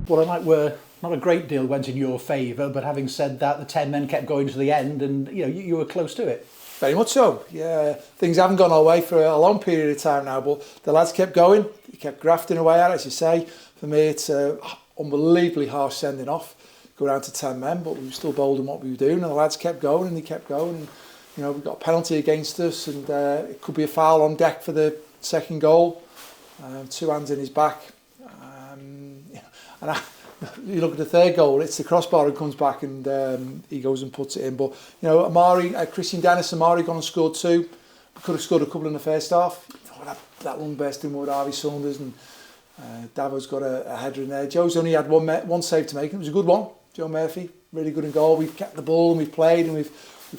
Well, I like were not a great deal went in your favour, but having said that, the 10 men kept going to the end, and you were close to it. Very much so. Yeah, things haven't gone our way for a long period of time now, but the lads kept going. They kept grafting away at it, as you say. For me, it's an unbelievably harsh sending off. Go down to 10 men, but we were still bold in what we were doing, and the lads kept going and they kept going. And, we got a penalty against us, and it could be a foul on deck for the second goal. 2 hands in his back. And you look at the third goal, it's the crossbar and comes back, and he goes and puts it in. But Christian Dennis Amari gone and scored 2. We could have scored a couple in the first half. That long burst in with 𝗬𝗢𝗨𝗥𝗧𝗧, and Davo's got a header in there. Joe's only had one save to make, and it was a good one. Joe Murphy, really good in goal. We've kept the ball and we've played, and we've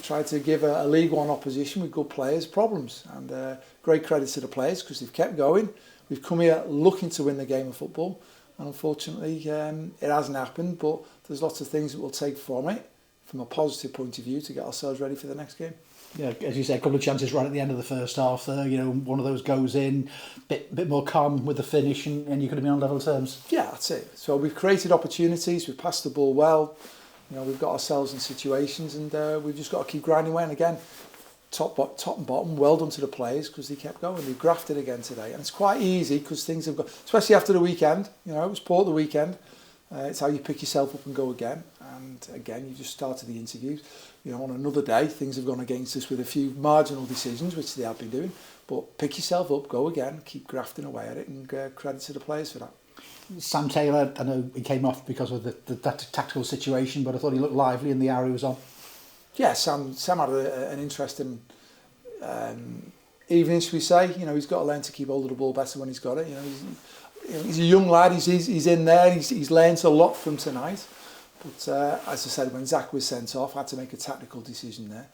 tried to give a League One opposition with good players problems. And great credit to the players because they've kept going. We've come here looking to win the game of football. And unfortunately, it hasn't happened, but there's lots of things that we'll take from it, from a positive point of view, to get ourselves ready for the next game. Yeah, as you said, a couple of chances right at the end of the first half there. One of those goes in, bit more calm with the finish, and you could have been on level terms. Yeah, that's it. So we've created opportunities, we've passed the ball well, we've got ourselves in situations, and we've just got to keep grinding away. And again, top and bottom, well done to the players because they kept going. They grafted again today, and it's quite easy because things have got, especially after the weekend. It was poor the weekend. It's how you pick yourself up and go again. And again, you just started the interviews. On another day, things have gone against us with a few marginal decisions, which they have been doing. But pick yourself up, go again, keep grafting away at it, and credit to the players for that. Sam Taylor, I know he came off because of that tactical situation, but I thought he looked lively and the hour he was on. Yeah, Sam had an interesting evening, should we say. He's got to learn to keep hold of the ball better when he's got it. He's a young lad, he's in there, he's learned a lot from tonight. But as I said, when Zach was sent off, I had to make a tactical decision there.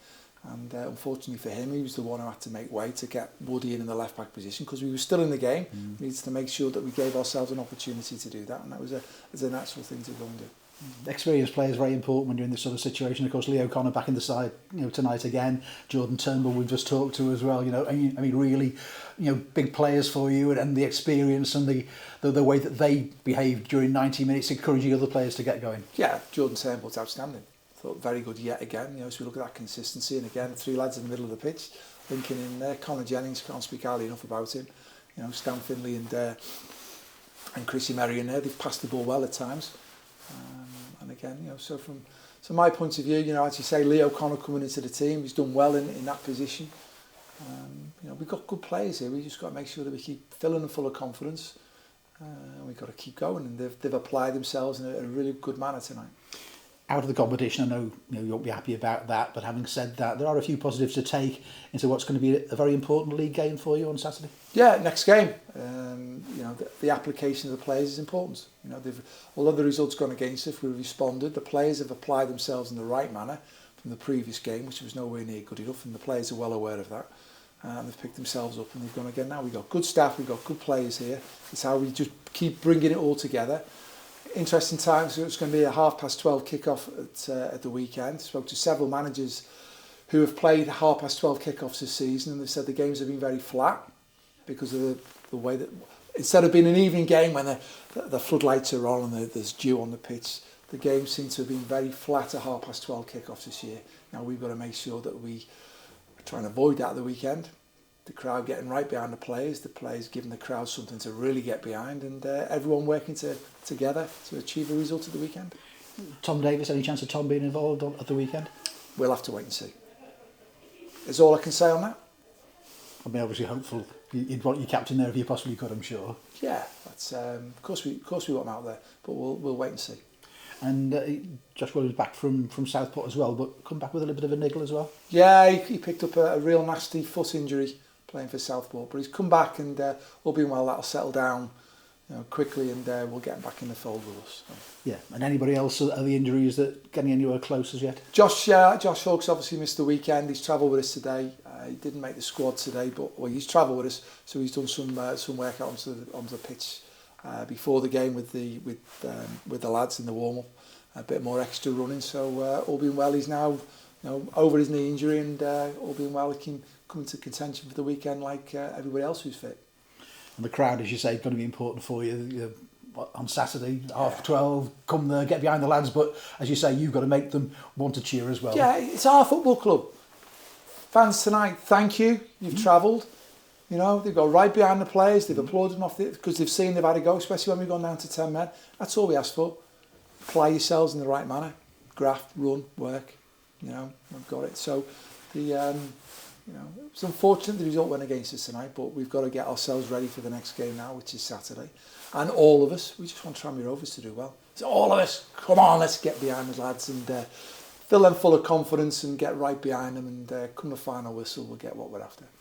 And unfortunately for him, he was the one who had to make way to get Woody in the left-back position because we were still in the game. We needed to make sure that we gave ourselves an opportunity to do that, and that was a natural thing to go and do. Experienced play is very important when you're in this sort of situation. Of course, Lee O'Connor back in the side, tonight again. Jordan Turnbull we've just talked to as well. Really, big players for you, and the experience and the way that they behaved during 90 minutes, encouraging other players to get going. Yeah, Jordan Turnbull's outstanding. Thought very good yet again. So we look at that consistency, and again, 3 lads in the middle of the pitch, linking in there. Connor Jennings, can't speak highly enough about him. Stan Finley and Chrissy Merrion there. They've passed the ball well at times. And again, so from my point of view, as you say, Lee O'Connor coming into the team, he's done well in that position. We've got good players here. We just got to make sure that we keep filling them full of confidence. And we've got to keep going, and they've applied themselves in a really good manner tonight. Out of the competition, I know you won't be happy about that, but having said that, there are a few positives to take into what's going to be a very important league game for you on Saturday. Yeah, next game. The application of the players is important. Although the result's gone against us, we've responded. The players have applied themselves in the right manner from the previous game, which was nowhere near good enough, and the players are well aware of that. And they've picked themselves up and they've gone again. Now we've got good staff, we've got good players here. It's how we just keep bringing it all together. Interesting times. So it's going to be a 12:30 kickoff at the weekend. Spoke to several managers who have played 12:30 kickoffs this season, and they said the games have been very flat because of the way that, instead of being an evening game when the floodlights are on and there's dew on the pitch, the games seem to have been very flat at 12:30 kickoffs this year. Now we've got to make sure that we try and avoid that at the weekend. The crowd getting right behind the players giving the crowd something to really get behind, and everyone working together to achieve a result at the weekend. Tom Davis, any chance of Tom being involved at the weekend? We'll have to wait and see. Is all I can say on that. I mean, obviously hopeful you'd want your captain there if you possibly could, I'm sure. Yeah, that's of course we want him out there, but we'll wait and see. And Josh Williams back from Southport as well, but come back with a little bit of a niggle as well. Yeah, he picked up a real nasty foot injury playing for Southport, but he's come back, and all being well, that'll settle down quickly, and we'll get him back in the fold with us. So. Yeah, and anybody else, are the injuries that getting anywhere close as yet? Josh Hawkes obviously missed the weekend. He's travelled with us today. He didn't make the squad today, but he's travelled with us, so he's done some work out onto the pitch before the game with the lads in the warm-up. A bit more extra running, so all being well, he's now over his knee injury, and all being well, he can come into contention for the weekend like everybody else who's fit. And the crowd, as you say, is going to be important for you. on Saturday, 12:30, come there, get behind the lads. But as you say, you've got to make them want to cheer as well. Yeah, it's our football club. Fans tonight, thank you. You've travelled. You know, they've got right behind the players. They've applauded them off because they've seen they've had a go, especially when we've gone down to 10 men. That's all we ask for. Apply yourselves in the right manner. Graft, run, work. You know, we've got it. So, you know, it's unfortunate the result went against us tonight, but we've got to get ourselves ready for the next game now, which is Saturday. And all of us, we just want Tranmere Rovers to do well. So all of us, come on, let's get behind the lads and fill them full of confidence and get right behind them, and come the final whistle, we'll get what we're after.